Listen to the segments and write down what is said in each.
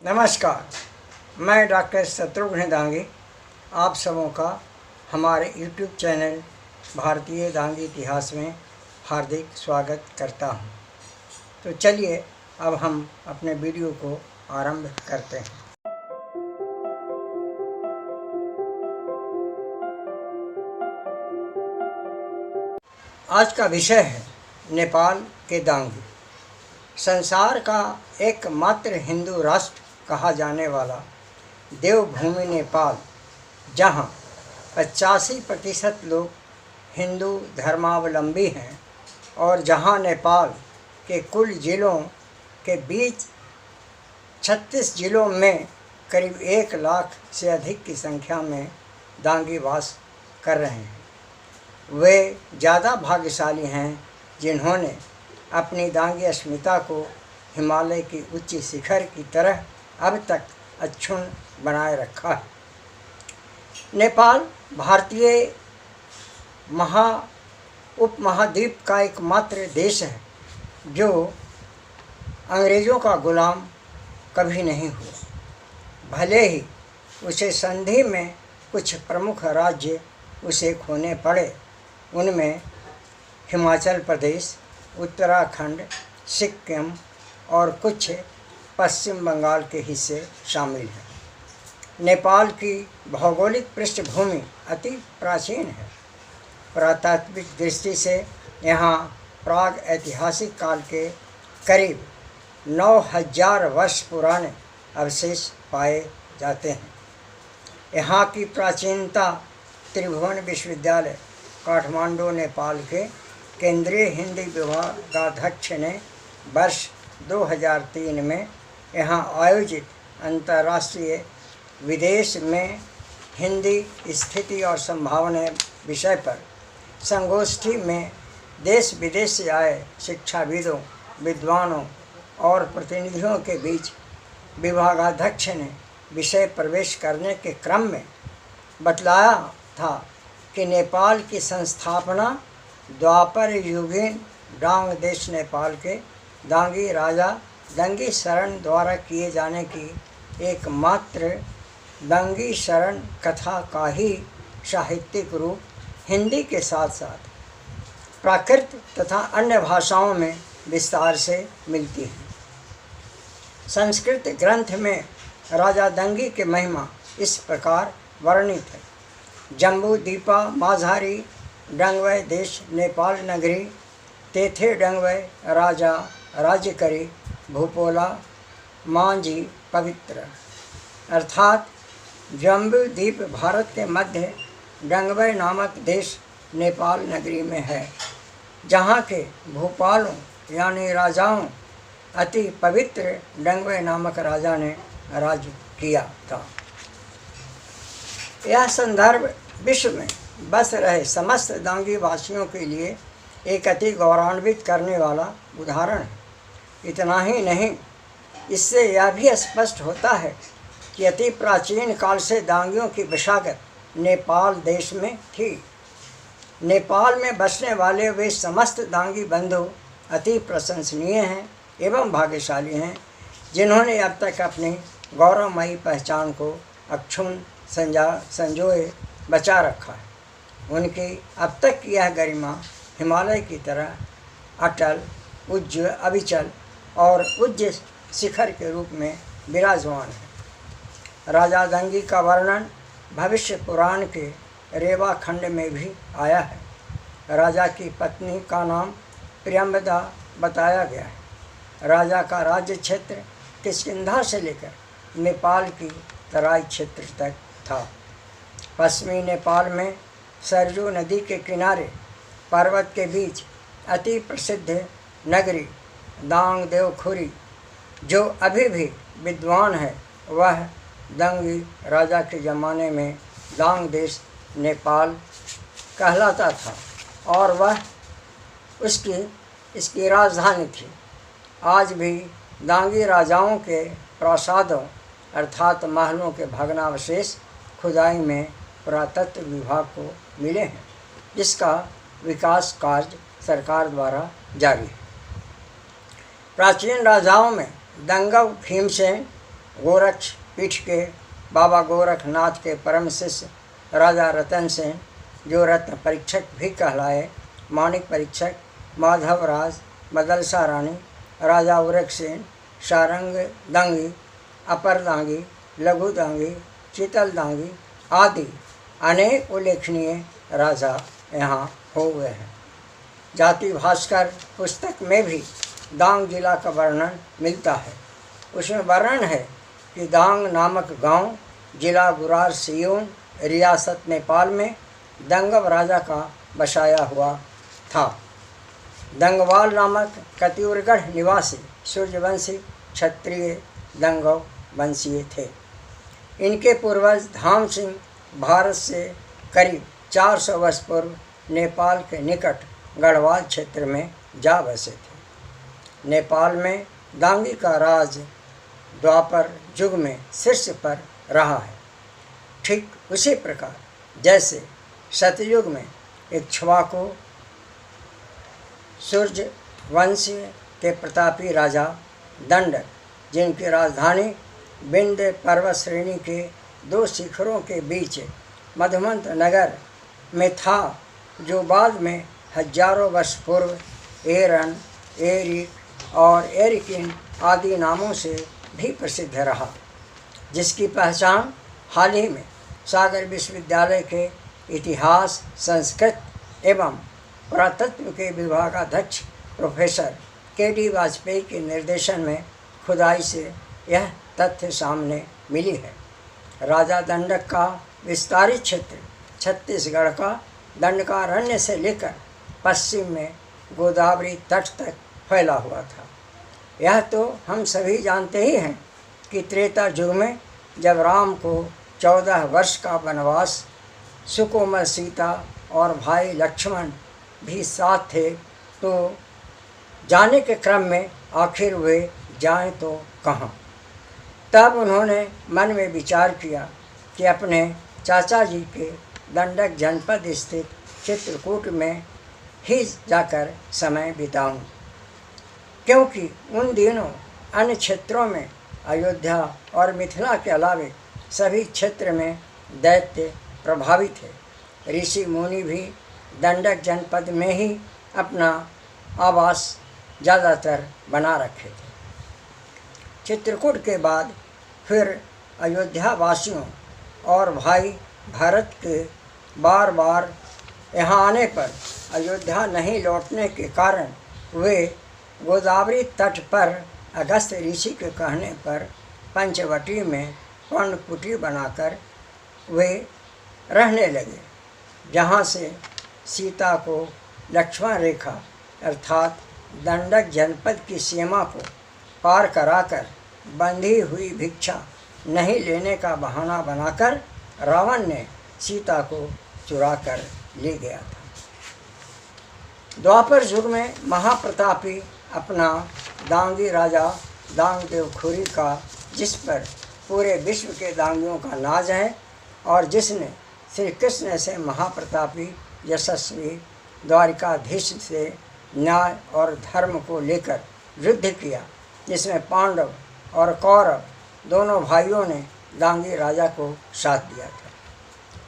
नमस्कार, मैं डॉक्टर शत्रुघ्न दांगी आप सबों का हमारे YouTube चैनल भारतीय दांगी इतिहास में हार्दिक स्वागत करता हूं। तो चलिए अब हम अपने वीडियो को आरंभ करते हैं। आज का विषय है नेपाल के दांगी। संसार का एकमात्र हिंदू राष्ट्र कहा जाने वाला देवभूमि नेपाल, जहां 85% लोग हिंदू धर्मावलंबी हैं और जहां नेपाल के कुल जिलों के बीच 36 जिलों में करीब 1 लाख से अधिक की संख्या में दांगी वास कर रहे हैं। वे ज़्यादा भाग्यशाली हैं जिन्होंने अपनी दांगी अस्मिता को हिमालय की उच्च शिखर की तरह अब तक अक्षुण्ण बनाए रखा है। नेपाल भारतीय उपमहाद्वीप का एकमात्र देश है जो अंग्रेज़ों का गुलाम कभी नहीं हुआ। भले ही उसे संधि में कुछ प्रमुख राज्य उसे खोने पड़े, उनमें हिमाचल प्रदेश, उत्तराखंड, सिक्किम और कुछ पश्चिम बंगाल के हिस्से शामिल हैं। नेपाल की भौगोलिक पृष्ठभूमि अति प्राचीन है। पुरातात्विक दृष्टि से यहाँ प्राग ऐतिहासिक काल के करीब 9000 वर्ष पुराने अवशेष पाए जाते हैं। यहाँ की प्राचीनता त्रिभुवन विश्वविद्यालय काठमांडू नेपाल के केंद्रीय हिंदी विभागाध्यक्ष ने वर्ष 2003 में यहाँ आयोजित अंतर्राष्ट्रीय विदेश में हिंदी स्थिति और संभावना विषय पर संगोष्ठी में देश विदेश से आए शिक्षाविदों, विद्वानों और प्रतिनिधियों के बीच विभागाध्यक्ष ने विषय प्रवेश करने के क्रम में बतलाया था कि नेपाल की संस्थापना द्वापर युगीन डांग देश नेपाल के दांगी राजा दंगी शरण द्वारा किए जाने की एकमात्र दंगी शरण कथा का ही साहित्यिक रूप हिंदी के साथ साथ प्राकृत तथा अन्य भाषाओं में विस्तार से मिलती है। संस्कृत ग्रंथ में राजा दंगी के महिमा इस प्रकार वर्णित है। जम्बू दीपा माझारी डंगवै देश नेपाल नगरी तेथे डंगवै राजा राज्य करी भूपोला मांझी पवित्र। अर्थात जम्बू द्वीप भारत के मध्य डंगवै नामक देश नेपाल नगरी में है, जहाँ के भूपालों यानी राजाओं अति पवित्र डंगवै नामक राजा ने राज्य किया था। यह संदर्भ विश्व में बस रहे समस्त दांगी वासियों के लिए एक अति गौरवान्वित करने वाला उदाहरण है। इतना ही नहीं, इससे यह भी स्पष्ट होता है कि अति प्राचीन काल से दांगियों की बसागत नेपाल देश में थी। नेपाल में बसने वाले वे समस्त दांगी बंधु अति प्रशंसनीय हैं एवं भाग्यशाली हैं, जिन्होंने अब तक अपनी गौरवमयी पहचान को अक्षुण्ण संजोए बचा रखा है। उनकी अब तक की यह गरिमा हिमालय की तरह अटल, अविचल और उच्च शिखर के रूप में विराजमान है। राजा दंगी का वर्णन भविष्य पुराण के रेवा खंड में भी आया है। राजा की पत्नी का नाम प्रियंबदा बताया गया है। राजा का राज्य क्षेत्र किष्किंधा से लेकर नेपाल की तराई क्षेत्र तक था। पश्चिमी नेपाल में सरजू नदी के किनारे पर्वत के बीच अति प्रसिद्ध नगरी दांग देवखुरी जो अभी भी विद्वान है, वह दंगी राजा के ज़माने में दांग देश नेपाल कहलाता था और वह इसकी राजधानी थी। आज भी दांगी राजाओं के प्रासादों अर्थात महलों के भग्नावशेष खुदाई में पुरातत्व विभाग को मिले हैं, जिसका विकास कार्य सरकार द्वारा जारी है। प्राचीन राजाओं में दंगव भीमसेन, गोरक्ष पीठ के बाबा गोरखनाथ के परम शिष्य राजा रतन सेन, जो रत्न परीक्षक भी कहलाए, माणिक परीक्षक, माधवराज, मदलसा रानी, राजा उरकसेन, सारंग दांगी, अपर दांगी, लघु दांगी, शीतल दांगी आदि अनेक उल्लेखनीय राजा यहाँ हो गए हैं। जाति भास्कर पुस्तक में भी दांग जिला का वर्णन मिलता है। उसमें वर्णन है कि दांग नामक गांव जिला गुरार सियोन रियासत नेपाल में दंगव राजा का बसाया हुआ था। दंगवाल नामक कतिउरगढ़ निवासी सूर्यवंशी क्षत्रिय दंगव वंशीय थे। इनके पूर्वज धाम सिंह भारत से करीब 400 वर्ष पूर्व नेपाल के निकट गढ़वाल क्षेत्र में जा बसे थे। नेपाल में दांगी का राज द्वापर युग में शीर्ष पर रहा है। ठीक उसी प्रकार जैसे सतयुग में इक्ष्वाकु सूर्य वंश के प्रतापी राजा दंडक, जिनकी राजधानी विंध्य पर्वत श्रेणी के 2 शिखरों के बीच मधुमंत नगर में था, जो बाद में हजारों वर्ष पूर्व एरन, एरिक और एरिकिन आदि नामों से भी प्रसिद्ध रहा, जिसकी पहचान हाल ही में सागर विश्वविद्यालय के इतिहास, संस्कृत एवं पुरातत्व के विभागाध्यक्ष प्रोफेसर के.डी. वाजपेयी के निर्देशन में खुदाई से यह तथ्य सामने मिली है। राजा दंडक का विस्तारित क्षेत्र छत्तीसगढ़ का दंडकारण्य से लेकर पश्चिम में गोदावरी तट तक फैला हुआ था। यह तो हम सभी जानते ही हैं कि त्रेता युग में जब राम को 14 वर्ष का वनवास, सुकोमल सीता और भाई लक्ष्मण भी साथ थे, तो जाने के क्रम में आखिर वे जाएं तो कहाँ। तब उन्होंने मन में विचार किया कि अपने चाचा जी के दंडक जनपद स्थित चित्रकूट में ही जाकर समय बिताऊं, क्योंकि उन दिनों अन्य क्षेत्रों में अयोध्या और मिथिला के अलावे सभी क्षेत्र में दैत्य प्रभावी थे। ऋषि मुनि भी दंडक जनपद में ही अपना आवास ज़्यादातर बना रखे थे। चित्रकूट के बाद फिर अयोध्या वासियों और भाई भरत के बार बार यहाँ आने पर अयोध्या नहीं लौटने के कारण वे गोदावरी तट पर अगस्त ऋषि के कहने पर पंचवटी में पर्णकुटी बनाकर वे रहने लगे, जहाँ से सीता को लक्ष्मण रेखा अर्थात दंडक जनपद की सीमा को पार कराकर बंधी हुई भिक्षा नहीं लेने का बहाना बनाकर रावण ने सीता को चुरा कर ले गया था। द्वापर युग में महाप्रतापी अपना दांगी राजा दांगदेव खुरी का, जिस पर पूरे विश्व के दांगियों का नाज है और जिसने श्री कृष्ण से महाप्रतापी यशस्वी द्वारिकाधीश से न्याय और धर्म को लेकर युद्ध किया, जिसमें पांडव और कौरव दोनों भाइयों ने दांगी राजा को साथ दिया था।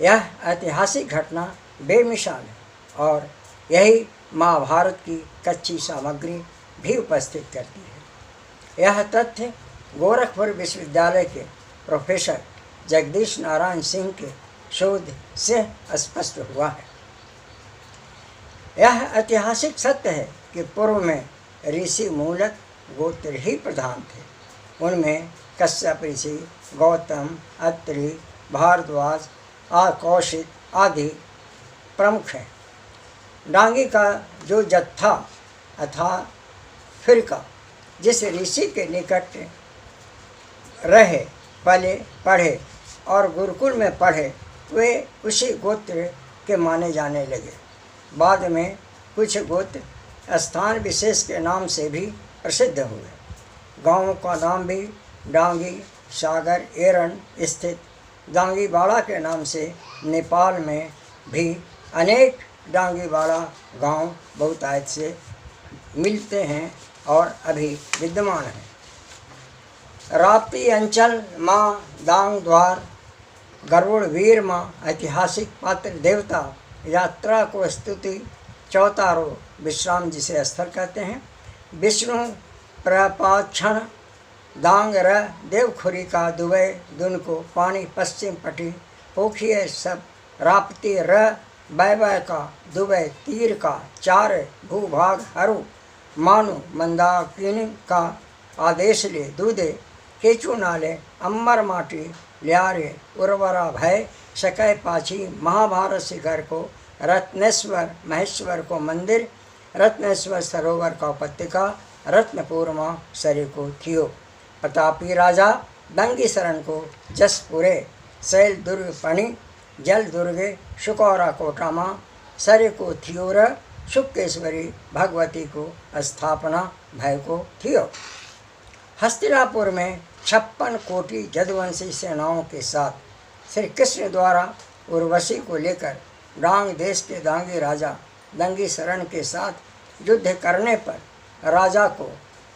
यह ऐतिहासिक घटना बेमिसाल है और यही महाभारत की कच्ची सामग्री भी उपस्थित करती है। यह तथ्य गोरखपुर विश्वविद्यालय के प्रोफेसर जगदीश नारायण सिंह के शोध से स्पष्ट हुआ है। यह ऐतिहासिक सत्य है कि पूर्व में ऋषि मूलत गोत्र ही प्रधान थे। उनमें कश्यप ऋषि, गौतम, अत्रि, भारद्वाज, कौशिक आदि प्रमुख हैं। डांगी का जो जत्था अथा फिरका जिस ऋषि के निकट रहे, पले, पढ़े और गुरुकुल में पढ़े, वे उसी गोत्र के माने जाने लगे। बाद में कुछ गोत्र स्थान विशेष के नाम से भी प्रसिद्ध हुए। गाँवों का नाम भी डांगी, सागर, एरन स्थित डांगीबाड़ा के नाम से नेपाल में भी अनेक डांगीबाड़ा गांव बहुतायत से मिलते हैं और अभी विद्यमान हैं। राप्ती अंचल माँ दांग द्वार गरुड़ वीर माँ ऐतिहासिक पात्र देवता यात्रा को स्तुति चौतारो विश्राम जिसे स्थल कहते हैं। विष्णु प्रपाक्षण दांग र देवखुरी का दुबई दुन को पानी पश्चिम पटी पोखिए सब राप्ती र बैबय का दुबई तीर का चार भूभाग हरु मानु मंदाकिनी का आदेश ले दूधे केचू नाले अम्बर माटी ल्यारे उर्वरा भय शकै पाछी महाभारत शिखर को रत्नेश्वर महेश्वर को मंदिर रत्नेश्वर सरोवर का उपत्यका रत्नपूर्मा सरी को थियो। प्रतापी राजा दंगी शरण को जसपुरे शैल दुर्ग पणि जल दुर्गे शुकौरा कोटामा सरे को थियोर शुक्केश्वरी भगवती को स्थापना भय को थियो। हस्तिनापुर में 56 कोटि जदुवंशी सेनाओं के साथ श्री कृष्ण द्वारा उर्वशी को लेकर डांग देश के दांगी राजा दंगी शरण के साथ युद्ध करने पर राजा को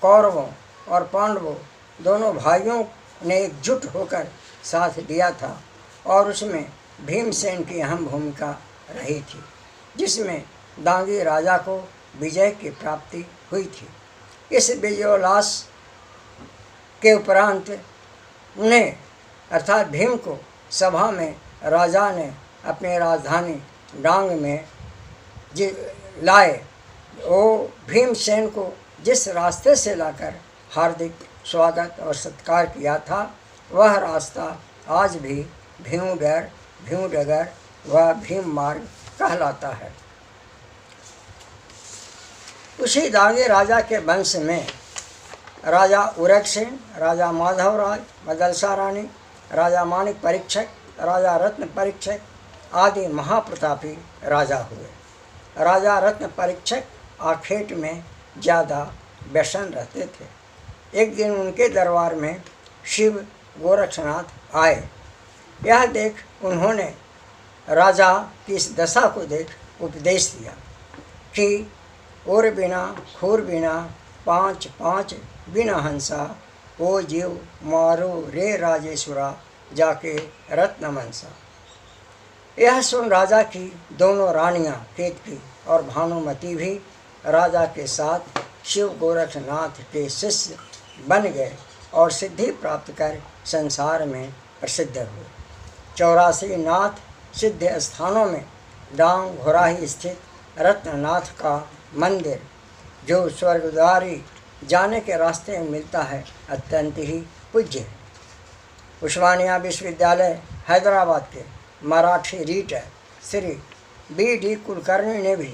कौरवों और पांडवों दोनों भाइयों ने एकजुट होकर साथ दिया था और उसमें भीमसेन की अहम भूमिका रही थी, जिसमें दांगी राजा को विजय की प्राप्ति हुई थी। इस विजयोल्लास के उपरांत उन्हें अर्थात भीम को सभा में राजा ने अपनी राजधानी डांग में लाए। वो भीमसेन को जिस रास्ते से लाकर हार्दिक स्वागत और सत्कार किया था, वह रास्ता आज भी भीमडगर व भीम मार्ग कहलाता है। उसी दांगे राजा के वंश में राजा उरगसेन, राजा माधवराज, मदलसा रानी, राजा माणिक परीक्षक, राजा रत्न परीक्षक आदि महाप्रतापी राजा हुए। राजा रत्न परीक्षक आखेट में ज़्यादा व्यसन रहते थे। एक दिन उनके दरबार में शिव गोरक्षनाथ आए। यह देख उन्होंने राजा की इस दशा को देख उपदेश दिया कि और बिना खूर बिना पाँच पाँच बिना हंसा ओ जीव मारो रे राजेश्वरा जाके रत्न मनसा। यह सुन राजा की दोनों रानियां केतकी और भानुमति भी राजा के साथ शिव गोरखनाथ के शिष्य बन गए और सिद्धि प्राप्त कर संसार में प्रसिद्ध हुए। 84 नाथ सिद्ध स्थानों में डांग घोराही स्थित रत्ननाथ का मंदिर, जो स्वर्गद्वारी जाने के रास्ते में मिलता है, अत्यंत ही पूज्य है। उस्मानिया विश्वविद्यालय हैदराबाद के मराठी रीटर श्री B.D. कुलकर्णी ने भी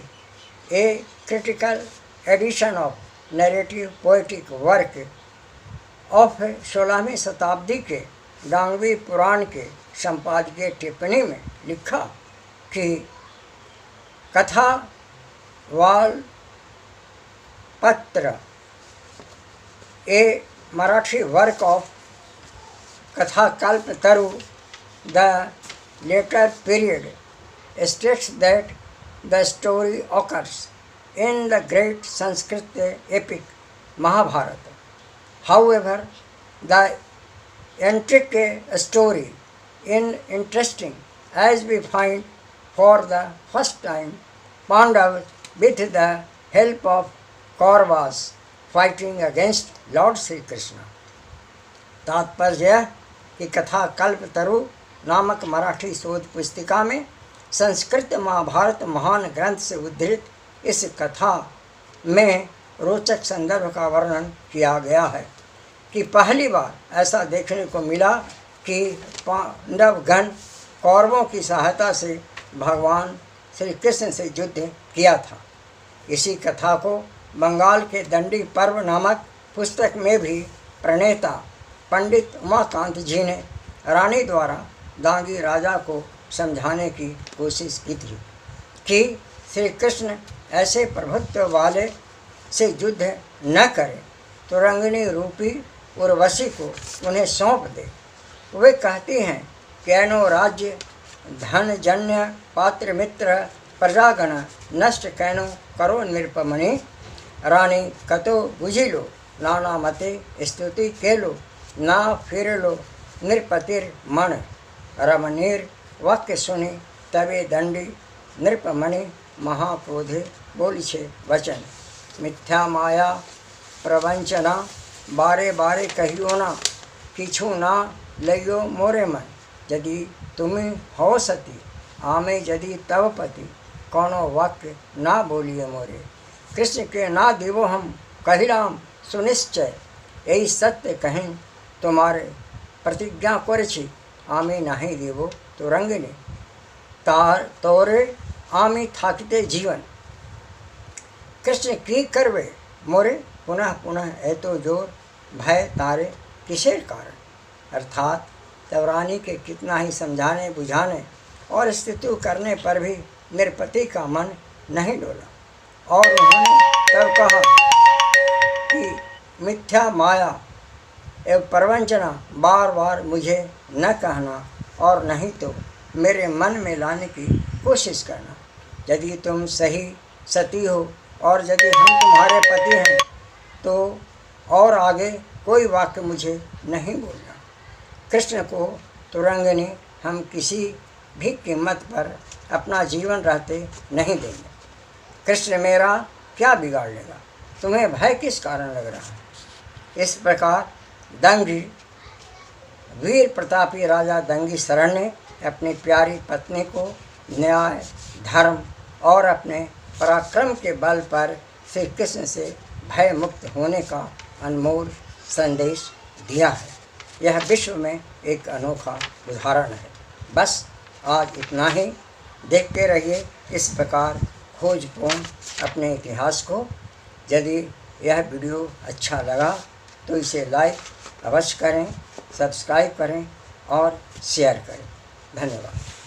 a critical edition of narrative poetic work of 16वीं शताब्दी के डांगवी पुराण के संपादकीय टिप्पणी में लिखा कि कथा वाल पत्र ए मराठी वर्क ऑफ कथा कल्प तरु the later period states that the story occurs in the great Sanskrit epic Mahabharata. However, the intricate story is interesting as we find for the first time Pandavas with the help of Kauravas fighting against Lord Sri Krishna. तात्पर्य यह कि कथा कल्प तरु नामक मराठी शोध पुस्तिका में संस्कृत महाभारत महान ग्रंथ से उद्धृत इस कथा में रोचक संदर्भ का वर्णन किया गया है कि पहली बार ऐसा देखने को मिला कि पांडवगण कौरवों की सहायता से भगवान श्री कृष्ण से युद्ध किया था। इसी कथा को बंगाल के दंडी पर्व नामक पुस्तक में भी प्रणेता पंडित उमाकांत जी ने रानी द्वारा दांगी राजा को समझाने की कोशिश की थी कि श्री कृष्ण ऐसे प्रभुत्व वाले से युद्ध न करें तो रंगिणी रूपी उर्वशी को उन्हें सौंप दे। वे कहती हैं कैनो राज्य धन जन्य पात्र मित्र प्रजागण नष्ट कैनो करो नृपमणि रानी कतो बुझी लो नाना मते स्तुति के लो ना फिर लो नृपतिर मन रमणीर वाक्य सुनी तबे दंडी नृपमणि महाक्रोधे बोली छे वचन मिथ्या माया प्रवंचना बारे बारे कहियो ना किछु ना लइयो मोरे मन यदि तुम्हें हो सती आमे यदि तव पति कोनो वाक्य ना बोलिए मोरे कृष्ण के ना देवो हम कहिराम सुनिश्चय यही सत्य कहें तुम्हारे प्रतिज्ञा करेछि आमे नहीं देवो तो रंगिनी तार तोरे आमी थाकते जीवन कृष्ण की करवे मोरे पुनः पुनः ऐतो जोर भय तारे किसेर कारण अर्थात तवरानी के कितना ही समझाने बुझाने और स्तुति करने पर भी नृपति का मन नहीं डोला और उन्होंने तब कहा कि मिथ्या माया एवं प्रवंचना बार बार मुझे न कहना और नहीं तो मेरे मन में लाने की कोशिश करना यदि तुम सही सती हो और यदि हम तुम्हारे पति हैं तो और आगे कोई वाक्य मुझे नहीं बोलना कृष्ण को तुरंगिनी हम किसी भी कीमत पर अपना जीवन रहते नहीं देंगे कृष्ण मेरा क्या बिगाड़ लेगा तुम्हें भय किस कारण लग रहा है इस प्रकार दंगी वीर प्रतापी राजा दंगी शरण ने अपनी प्यारी पत्नी को न्याय धर्म और अपने पराक्रम के बल पर श्री कृष्ण से भय मुक्त होने का अनमोल संदेश दिया है यह विश्व में एक अनोखा उदाहरण है बस आज इतना ही देखते रहिए इस प्रकार खोजपूर्ण अपने इतिहास को यदि यह वीडियो अच्छा लगा तो इसे लाइक अवश्य करें सब्सक्राइब करें और शेयर करें धन्यवाद।